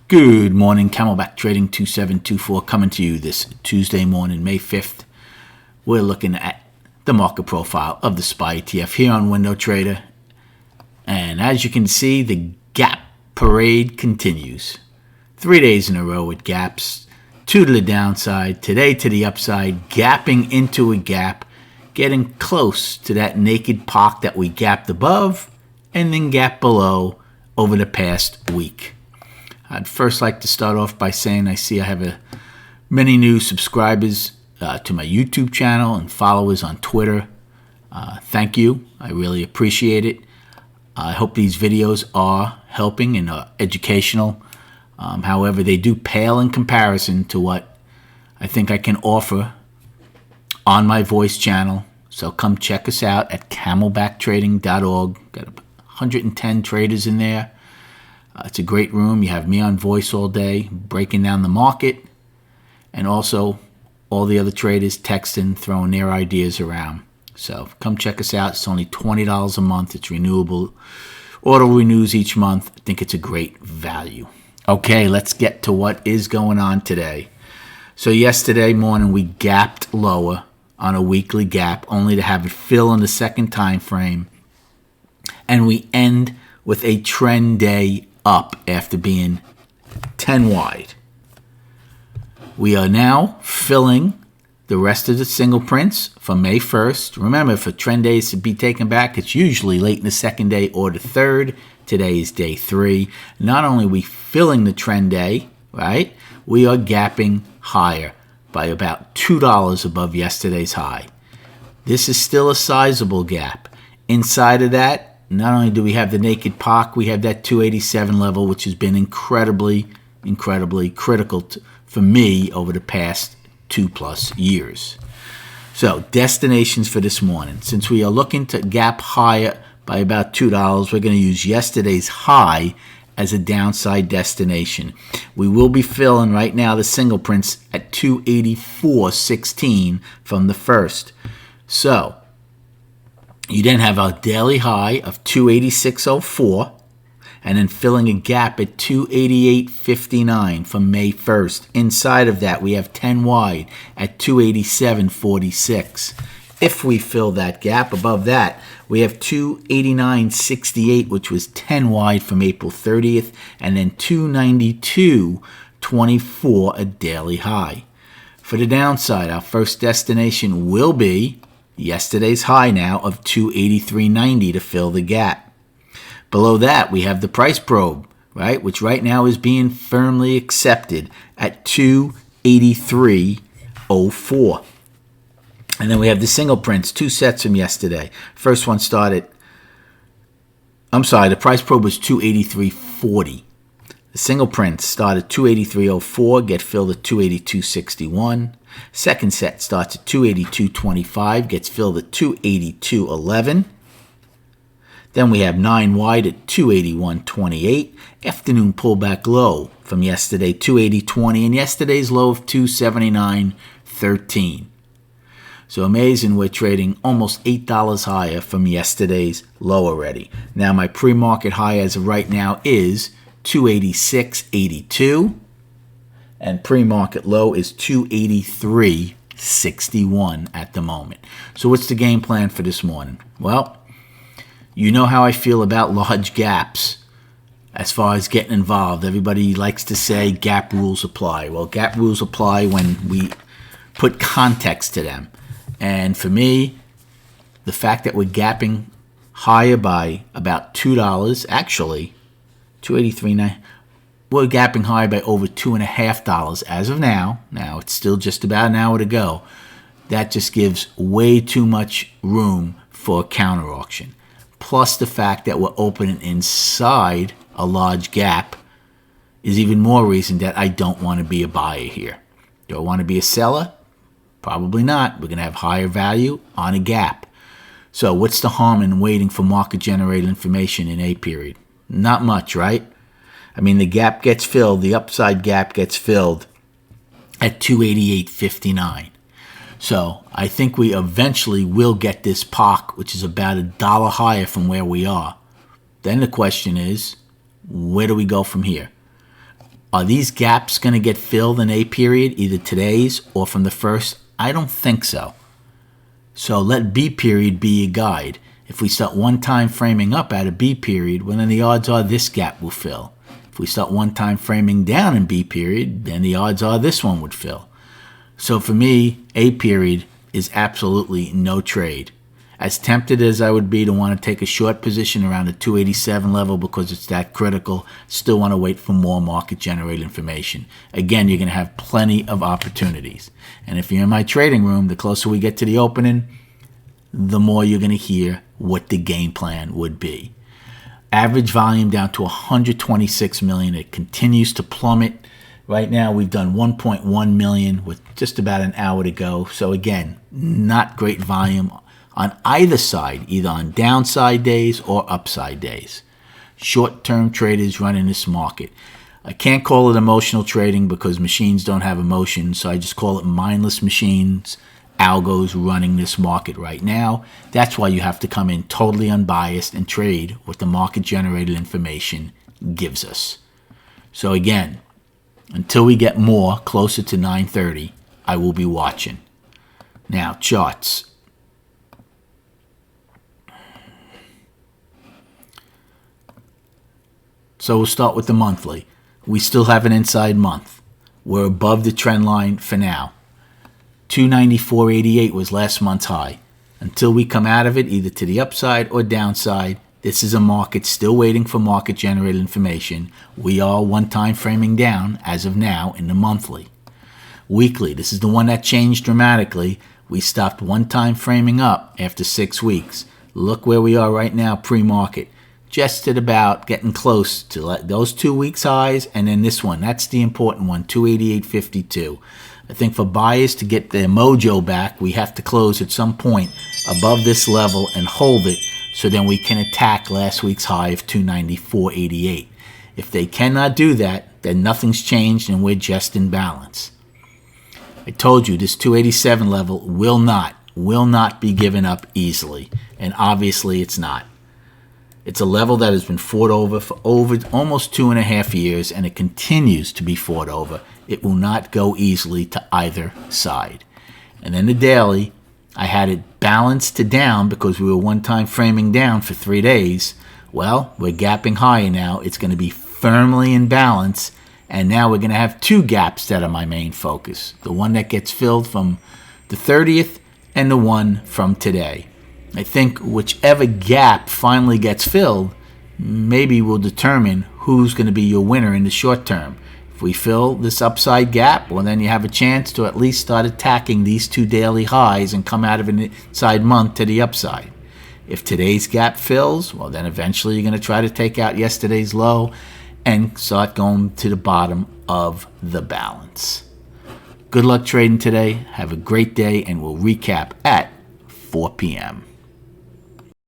Good morning, Camelback Trading 2724 coming to you this Tuesday morning, May 5th. We're looking at the market profile of the SPY ETF here on Window Trader. And as you can see, the gap parade continues. 3 days in a row with gaps, 2 to the downside, today to the upside, gapping into a gap, getting close to that naked POC that we gapped above and then gapped below over the past week. I'd first like to start off by saying I have many new subscribers to my YouTube channel and followers on Twitter. Thank you. I really appreciate it. I hope these videos are helping and are educational. However, they do pale in comparison to what I think I can offer on my voice channel. So come check us out at camelbacktrading.org. Got 110 traders in there. It's a great room. You have me on voice all day, breaking down the market, and also all the other traders texting, throwing their ideas around. So come check us out. It's only $20 a month. It's renewable. Auto renews each month. I think it's a great value. Okay, let's get to what is going on today. So yesterday morning, we gapped lower on a weekly gap, only to have it fill in the second time frame. And we end with a trend day up after being 10 wide. We are now filling the rest of the single prints for May 1st. Remember, for trend days to be taken back, it's usually late in the second day or the third. Today is day 3. Not only are we filling the trend day, right, we are gapping higher by about $2 above yesterday's high. This is still a sizable gap. Inside of that, not only do we have the naked POC, we have that 287 level, which has been incredibly critical for me over the past 2+ years. So, destinations for this morning. Since we are looking to gap higher by about $2, we're going to use yesterday's high as a downside destination. We will be filling right now the single prints at 284.16 from the first. So, you then have a daily high of 286.04 and then filling a gap at 288.59 from May 1st. Inside of that, we have 10 wide at 287.46. If we fill that gap, above that, we have 289.68, which was 10 wide from April 30th, and then 292.24, a daily high. For the downside, our first destination will be yesterday's high now of 283.90 to fill the gap. Below that, we have the price probe, right, which right now is being firmly accepted at 283.04. And then we have the single prints, 2 sets from yesterday. First one the price probe was 283.40. The single prints start at 283.04, get filled at 282.61. Second set starts at 282.25, gets filled at 282.11. Then we have 9 wide at 281.28. Afternoon pullback low from yesterday, 280.20, and yesterday's low of 279.13. So amazing, we're trading almost $8 higher from yesterday's low already. Now my pre-market high as of right now is 286.82. And pre-market low is 283.61 at the moment. So what's the game plan for this morning? Well, you know how I feel about large gaps as far as getting involved. Everybody likes to say gap rules apply. Well, gap rules apply when we put context to them. And for me, the fact that we're gapping higher by about $2, actually, 283.9, we're gapping higher by over $2.50 as of now. Now, it's still just about an hour to go. That just gives way too much room for a counter auction. Plus the fact that we're opening inside a large gap is even more reason that I don't want to be a buyer here. Do I want to be a seller? Probably not. We're going to have higher value on a gap. So what's the harm in waiting for market-generated information in A period? Not much, right? I mean, the gap gets filled, the upside gap gets filled at 288.59. So I think we eventually will get this POC, which is about $1 higher from where we are. Then the question is, where do we go from here? Are these gaps going to get filled in A period, either today's or from the first? I don't think so. So let B period be your guide. If we start one time framing up at a B period, well, then the odds are this gap will fill. If we start one time framing down in B period, then the odds are this one would fill. So for me, A period is absolutely no trade. As tempted as I would be to want to take a short position around the 287 level because it's that critical, still want to wait for more market-generated information. Again, you're going to have plenty of opportunities. And if you're in my trading room, the closer we get to the opening, the more you're going to hear what the game plan would be. Average volume down to 126 million. It continues to plummet. Right now, we've done 1.1 million with just about an hour to go. So again, not great volume on either side, either on downside days or upside days. Short-term traders running this market. I can't call it emotional trading because machines don't have emotions, so I just call it mindless machines, algos running this market right now. That's why you have to come in totally unbiased and trade what the market-generated information gives us. So again, until we get more closer to 9:30, I will be watching. Now, charts. So we'll start with the monthly. We still have an inside month. We're above the trend line for now. 294.88 was last month's high. Until we come out of it, either to the upside or downside, this is a market still waiting for market-generated information. We are one time framing down as of now in the monthly. Weekly, this is the one that changed dramatically. We stopped one time framing up after 6 weeks. Look where we are right now pre-market. Just at about getting close to those 2 weeks highs, and then this one. That's the important one, 288.52. I think for buyers to get their mojo back, we have to close at some point above this level and hold it so then we can attack last week's high of 294.88. If they cannot do that, then nothing's changed and we're just in balance. I told you this 287 level will not be given up easily, and obviously it's not. It's a level that has been fought over for almost 2.5 years, and it continues to be fought over. It will not go easily to either side. And then the daily, I had it balanced to down because we were one time framing down for 3 days. Well, we're gapping higher now. It's going to be firmly in balance, and now we're going to have 2 gaps that are my main focus. The one that gets filled from the 30th and the one from today. I think whichever gap finally gets filled, maybe will determine who's going to be your winner in the short term. If we fill this upside gap, well, then you have a chance to at least start attacking these 2 daily highs and come out of an inside month to the upside. If today's gap fills, well, then eventually you're going to try to take out yesterday's low and start going to the bottom of the balance. Good luck trading today. Have a great day, and we'll recap at 4 p.m.